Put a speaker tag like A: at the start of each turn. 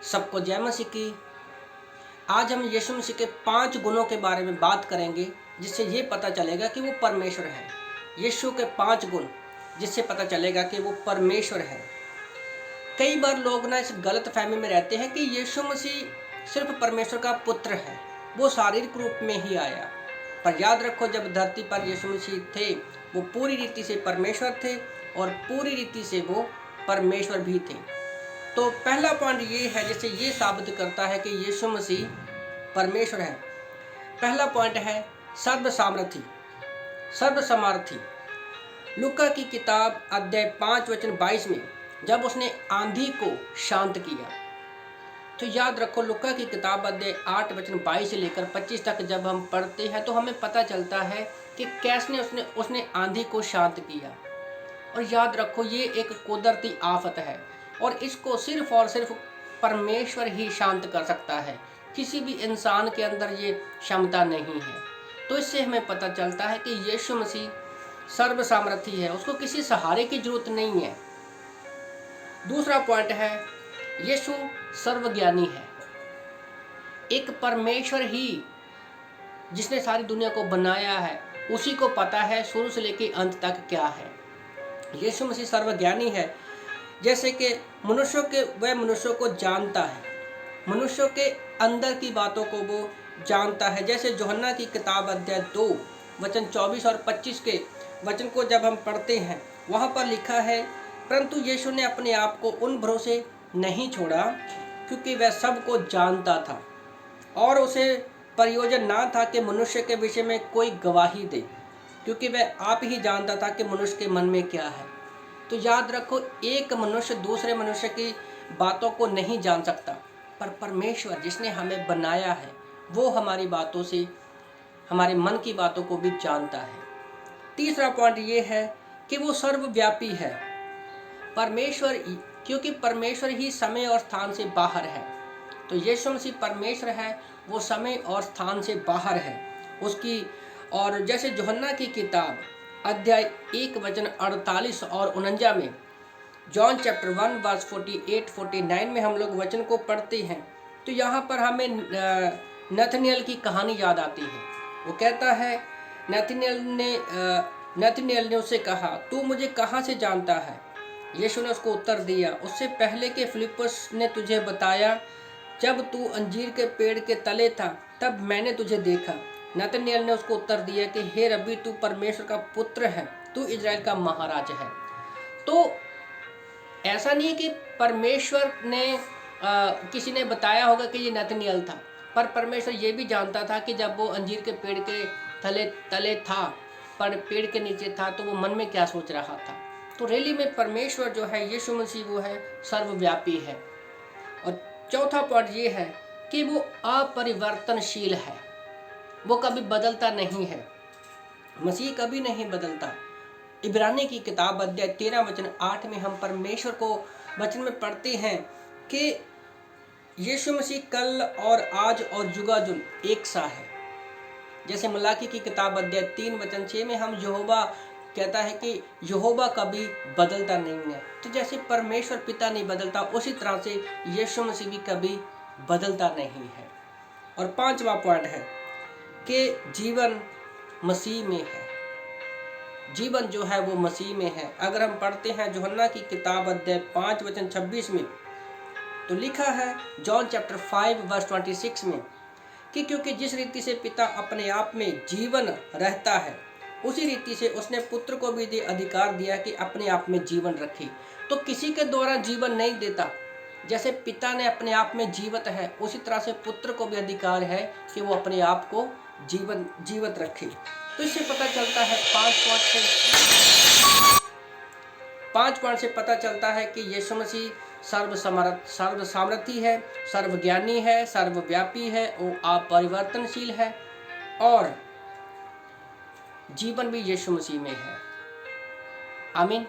A: सबको जय मसीह की। आज हम यीशु मसीह के 5 गुणों के बारे में बात करेंगे, जिससे ये पता चलेगा कि वो परमेश्वर है। यीशु के 5 गुण, जिससे पता चलेगा कि वो परमेश्वर है। कई बार लोग ना इस गलत फहमी में रहते हैं कि यीशु मसीह सिर्फ परमेश्वर का पुत्र है, वो शारीरिक रूप में ही आया। पर याद रखो, जब धरती पर यीशु मसीह थे, वो पूरी रीति से परमेश्वर थे और पूरी रीति से वो परमेश्वर भी थे। तो पहला पॉइंट ये है जिससे ये साबित करता है कि यीशु मसीह परमेश्वर है। पहला पॉइंट है सर्वसामर्थी, सर्वसमर्थी। लूका की किताब अध्याय 5 वचन 22 में जब उसने आंधी को शांत किया। तो याद रखो, लूका की किताब अध्याय 8 वचन 22 से लेकर 25 तक जब हम पढ़ते हैं तो हमें पता चलता है कि कैसे उसने आंधी को शांत किया। और याद रखो, ये एक कुदरती आफत है और इसको सिर्फ और सिर्फ परमेश्वर ही शांत कर सकता है। किसी भी इंसान के अंदर ये क्षमता नहीं है। तो इससे हमें पता चलता है कि यीशु मसीह सर्वसामर्थी है, उसको किसी सहारे की जरूरत नहीं है। दूसरा पॉइंट है यीशु सर्वज्ञानी है। एक परमेश्वर ही जिसने सारी दुनिया को बनाया है, उसी को पता है शुरू से लेकर अंत तक क्या है। यीशु मसीह सर्वज्ञानी है, जैसे कि वह मनुष्यों को जानता है, मनुष्यों के अंदर की बातों को वो जानता है। जैसे यूहन्ना की किताब अध्याय 2 वचन 24 और 25 के वचन को जब हम पढ़ते हैं, वहाँ पर लिखा है, परंतु यीशु ने अपने आप को उन भरोसे नहीं छोड़ा, क्योंकि वह सबको जानता था और उसे प्रयोजन ना था कि मनुष्य के विषय में कोई गवाही दे, क्योंकि वह आप ही जानता था कि मनुष्य के मन में क्या है। तो याद रखो, एक मनुष्य दूसरे मनुष्य की बातों को नहीं जान सकता, पर परमेश्वर जिसने हमें बनाया है वो हमारी बातों से, हमारे मन की बातों को भी जानता है। तीसरा पॉइंट ये है कि वो सर्वव्यापी है। परमेश्वर, क्योंकि परमेश्वर ही समय और स्थान से बाहर है। तो यीशु मसीह परमेश्वर है, वो समय और स्थान से बाहर है उसकी। और जैसे यूहन्ना की किताब अध्याय 1 वचन 48 और 49 में, जॉन चैप्टर 1 वर्स 48-49 में हम लोग वचन को पढ़ते हैं, तो यहाँ पर हमें नतनएल की कहानी याद आती है। वो कहता है, नतनएल ने उससे कहा, तू मुझे कहाँ से जानता है? यीशु ने उसको उत्तर दिया, उससे पहले कि फिलिप्पुस ने तुझे बताया, जब तू अंजीर के पेड़ के तले था तब मैंने तुझे देखा। नतनएल ने उसको उत्तर दिया कि हे रब्बी, तू परमेश्वर का पुत्र है, तू इजराइल का महाराज है। तो ऐसा नहीं है कि परमेश्वर ने किसी ने बताया होगा कि ये नतनएल था, पर परमेश्वर ये भी जानता था कि जब वो अंजीर के पेड़ के तले था, पर पेड़ के नीचे था, तो वो मन में क्या सोच रहा था। तो रैली में परमेश्वर जो है, यीशु मसीह, वो है सर्वव्यापी है। और चौथा पॉइंट ये है कि वो अपरिवर्तनशील है, वो कभी बदलता नहीं है। मसीह कभी नहीं बदलता। इब्रानी की किताब अध्याय 13 वचन 8 में हम परमेश्वर को वचन में पढ़ते हैं कि यीशु मसीह कल और आज और जुगाजुग एक सा है। जैसे मलाकी की किताब अध्याय 3 वचन 6 में हम यहोवा कहता है कि यहोवा कभी बदलता नहीं है। तो जैसे परमेश्वर पिता नहीं बदलता, उसी तरह से यीशु मसीह भी कभी बदलता नहीं है। और पांचवा पॉइंट है कि जीवन मसीह में है। जीवन जो है वो मसीह में है। अगर हम पढ़ते हैं यूहन्ना की किताब अध्याय 5 वचन 26 में, तो लिखा है जॉन चैप्टर 5 वर्स 26 में कि क्योंकि जिस रीति से पिता अपने आप में जीवन रहता है, उसी रीति से उसने पुत्र को भी अधिकार दिया कि अपने आप में जीवन रखे। तो किसी के द्वारा जीवन नहीं देता। जैसे पिता ने अपने आप में जीवित है, उसी तरह से पुत्र को भी अधिकार है कि वो अपने आप को जीवित रखे। तो इससे पता चलता है, 5 पॉइंट से पता चलता है कि यीशु मसीह सर्वसामर्थी है, सर्वज्ञानी है, सर्वव्यापी है, वो अपरिवर्तनशील है और जीवन भी यीशु मसीह में है। आमीन।